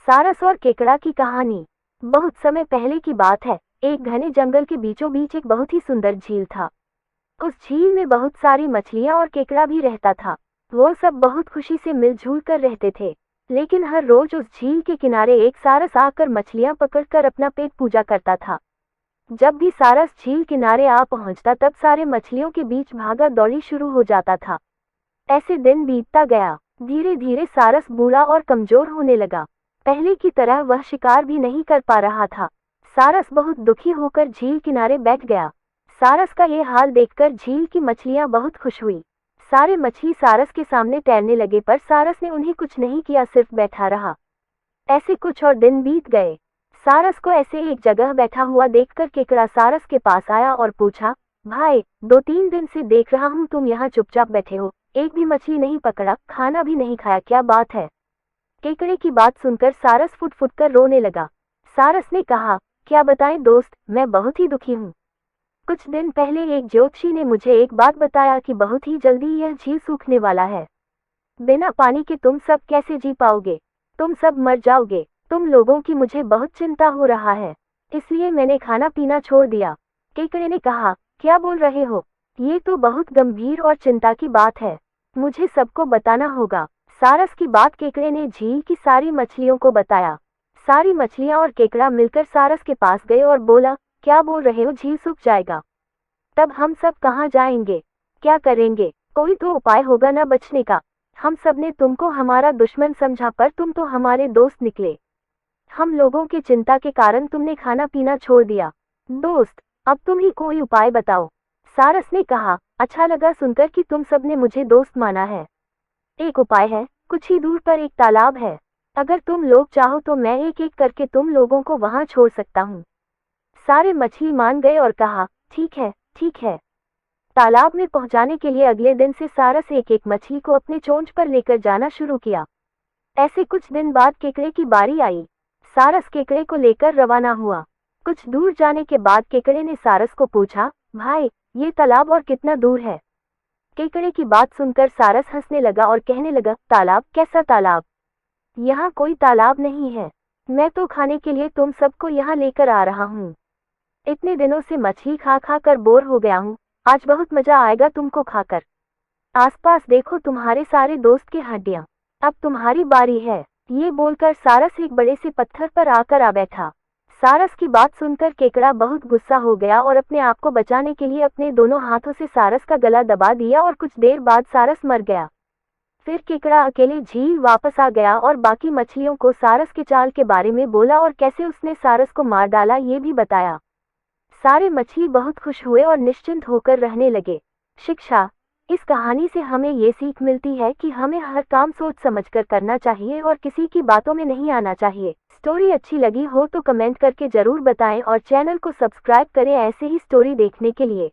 सारस और केकड़ा की कहानी। बहुत समय पहले की बात है। एक घने जंगल के बीचों बीच एक बहुत ही सुंदर झील था। उस झील में बहुत सारी मछलियां और केकड़ा भी रहता था। वो सब बहुत खुशी से मिलजुल कर रहते थे। लेकिन हर रोज उस झील के किनारे एक सारस आकर मछलियां पकड़कर अपना पेट पूजा करता था। जब भी सारस झील किनारे आ पहुंचता तब सारे मछलियों के बीच भागा दौड़ी शुरू हो जाता था। ऐसे दिन बीतता गया। धीरे धीरे सारस बूढ़ा और कमजोर होने लगा। पहले की तरह वह शिकार भी नहीं कर पा रहा था। सारस बहुत दुखी होकर झील किनारे बैठ गया। सारस का ये हाल देखकर झील की मछलियां बहुत खुश हुई। सारे मछली सारस के सामने तैरने लगे, पर सारस ने उन्हें कुछ नहीं किया, सिर्फ बैठा रहा। ऐसे कुछ और दिन बीत गए। सारस को ऐसे एक जगह बैठा हुआ देखकर केकड़ा सारस के पास आया और पूछा, भाई, 2-3 दिन से देख रहा हूँ तुम यहाँ चुपचाप बैठे हो, एक भी मछली नहीं पकड़ा, खाना भी नहीं खाया, क्या बात है? केकड़े की बात सुनकर सारस फुट फुट कर रोने लगा। सारस ने कहा, क्या बताएं दोस्त, मैं बहुत ही दुखी हूँ। कुछ दिन पहले एक ज्योतिषी ने मुझे एक बात बताया कि बहुत ही जल्दी यह झील सूखने वाला है। बिना पानी के तुम सब कैसे जी पाओगे? तुम सब मर जाओगे। तुम लोगों की मुझे बहुत चिंता हो रहा है, इसलिए मैंने खाना पीना छोड़ दिया। केकड़े ने कहा, क्या बोल रहे हो? ये तो बहुत गंभीर और चिंता की बात है, मुझे सबको बताना होगा। सारस की बात केकड़े ने झील की सारी मछलियों को बताया। सारी मछलियां और केकड़ा मिलकर सारस के पास गए और बोला, क्या बोल रहे हो, झील सूख जाएगा? तब हम सब कहाँ जाएंगे, क्या करेंगे? कोई तो उपाय होगा ना बचने का। हम सब ने तुमको हमारा दुश्मन समझा, पर तुम तो हमारे दोस्त निकले। हम लोगों की चिंता के कारण तुमने खाना पीना छोड़ दिया। दोस्त, अब तुम ही कोई उपाय बताओ। सारस ने कहा, अच्छा लगा सुनकर कि तुम सब ने मुझे दोस्त माना है। एक उपाय है, कुछ ही दूर पर एक तालाब है। अगर तुम लोग चाहो तो मैं एक एक करके तुम लोगों को वहां छोड़ सकता हूँ। सारे मछली मान गए और कहा, ठीक है, ठीक है। तालाब में पहुंचाने के लिए अगले दिन से सारस एक एक मछली को अपने चोंच पर लेकर जाना शुरू किया। ऐसे कुछ दिन बाद केकड़े की बारी आई। सारस केकड़े को लेकर रवाना हुआ। कुछ दूर जाने के बाद केकड़े ने सारस को पूछा, भाई, ये तालाब और कितना दूर है? केकड़े की बात सुनकर सारस हंसने लगा और कहने लगा, तालाब? कैसा तालाब? यहाँ कोई तालाब नहीं है। मैं तो खाने के लिए तुम सबको यहाँ लेकर आ रहा हूँ। इतने दिनों से मछली खा खा कर बोर हो गया हूँ, आज बहुत मजा आएगा तुमको खाकर। आसपास देखो, तुम्हारे सारे दोस्त की हड्डियाँ। अब तुम्हारी बारी है। ये बोलकर सारस एक बड़े से पत्थर पर आकर आ बैठा। सारस की बात सुनकर केकड़ा बहुत गुस्सा हो गया और अपने आप को बचाने के लिए अपने दोनों हाथों से सारस का गला दबा दिया और कुछ देर बाद सारस मर गया। फिर केकड़ा अकेले झील वापस आ गया और बाकी मछलियों को सारस के चाल के बारे में बोला और कैसे उसने सारस को मार डाला ये भी बताया। सारे मछली बहुत खुश हुए और निश्चिंत होकर रहने लगे। शिक्षा, इस कहानी से हमें ये सीख मिलती है कि हमें हर काम सोच समझकर करना चाहिए और किसी की बातों में नहीं आना चाहिए। स्टोरी अच्छी लगी हो तो कमेंट करके जरूर बताएं और चैनल को सब्सक्राइब करें ऐसे ही स्टोरी देखने के लिए।